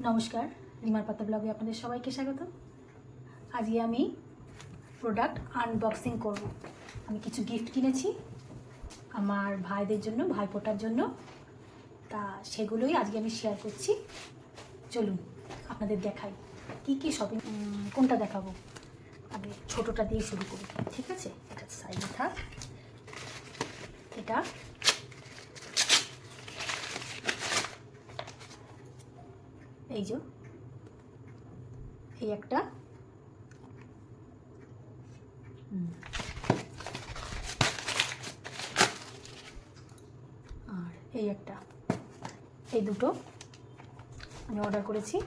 নমস্কার, রিমার পাতা ব্লগে আপনাদের সবাইকে স্বাগত। আজকে আমি প্রোডাক্ট আনবক্সিং করব। আমি কিছু গিফট কিনেছি আমার ভাইদের জন্য, ভাইফোঁটার জন্য, তা সেগুলোই আজকে আমি শেয়ার করছি। চলুন আপনাদের দেখাই কি কি শপিং। কোনটা দেখাবো? আগে ছোটোটা দিয়ে শুরু করি, ঠিক আছে? এটা সাইডে থাক। এটা এই যে এই একটা, আর এই একটা, এই দুটো আমি অর্ডার করেছি।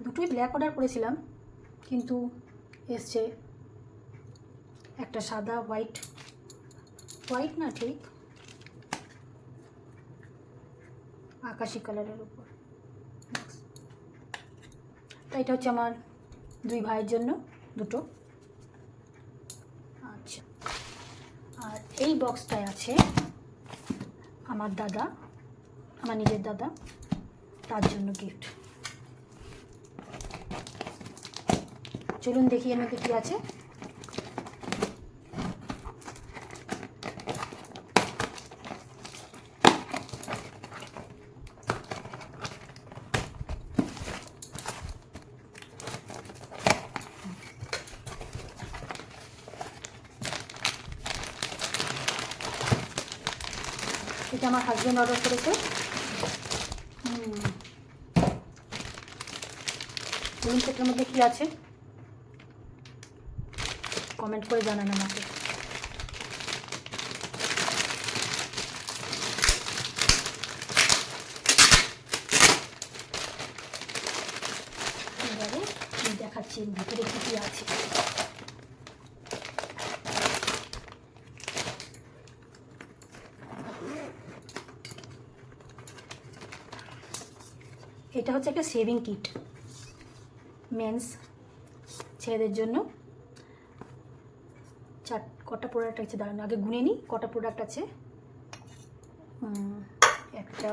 দুটোই ব্ল্যাক অর্ডার করেছিলাম, কিন্তু এসছে একটা সাদা, হোয়াইট না, ঠিক আকাশি কালারের উপর। তো এটা হচ্ছে আমার দুই ভাইয়ের জন্য দুটো। আচ্ছা, আর এই বক্সটায় আছে আমার দাদা, আমার নিজের দাদা, তার জন্য গিফট। চলুন দেখি এর মধ্যে কী আছে। এটা আমার হাজব্যান্ড অর্ডার করেছে। চলুন সেটার মধ্যে কী আছে কমেন্ট করে জানান আমাকে। এবারে আমি দেখাচ্ছি ভিতরে কী কী আছে। এটা হচ্ছে একটা শেভিং কিট, মেন্স ছেলেদের জন্য। কটা প্রোডাক্ট আছে দাঁড়ান, আগে গুনে নিই কটা প্রোডাক্ট আছে। একটা,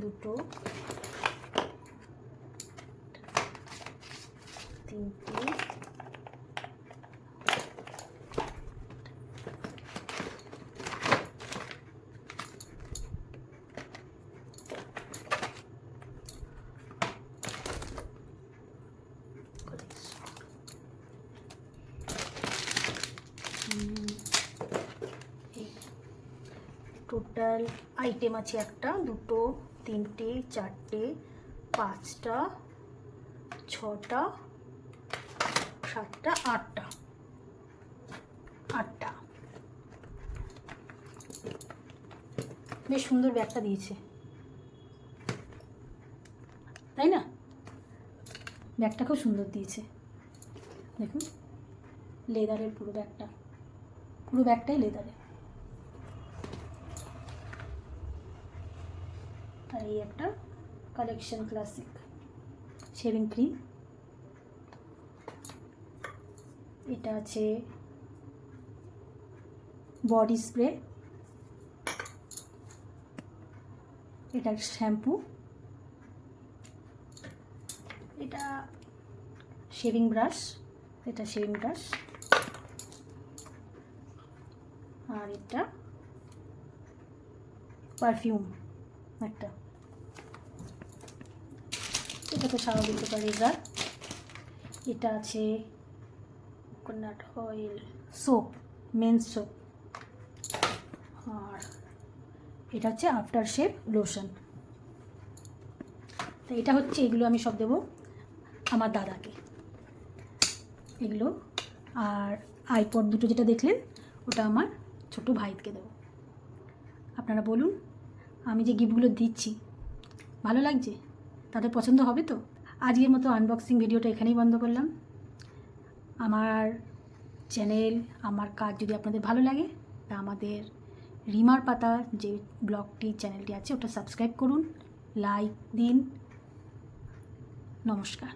দুটো, তিনটে, টোটাল আইটেম আছে একটা, দুটো, তিনটে, চারটে, পাঁচটা, ছটা, সাতটা, আটটা। বেশ সুন্দর ব্যাগটা দিয়েছে, তাই না? ব্যাগটা খুব সুন্দর দিয়েছে, দেখুন লেদারের পুরো ব্যাগটাই লেদারের। আর এই একটা কালেকশন ক্লাসিক শেভিং ক্রিম। এটা আছে বডি স্প্রে, এটা শ্যাম্পু, এটা শেভিং ব্রাশ, আর এটা পারফিউম একটা। এটা তো স্বাভাবিক রেজার। এটা আছে coconut oil soap, men's soap. আর এটা হচ্ছে আফটার শেভ লোশন। তো এটা হচ্ছে, এগুলো আমি সব দেবো আমার দাদাকে, এগুলো। আর আইপড দুটো যেটা দেখলেন ওটা আমার ছোট ভাইকে দেবো। আপনারা বলুন আমি যে গিফটগুলো দিচ্ছি ভালো লাগছে? তাদের পছন্দ হবে তো? আজকের মতো আনবক্সিং ভিডিওটা এখানেই বন্ধ করলাম। আমার চ্যানেল, আমার কাজ যদি আপনাদের ভালো লাগে তা আমাদের রিমার পাতা যে ব্লগটি চ্যানেলটি আছে ওটা সাবস্ক্রাইব করুন, লাইক দিন। নমস্কার।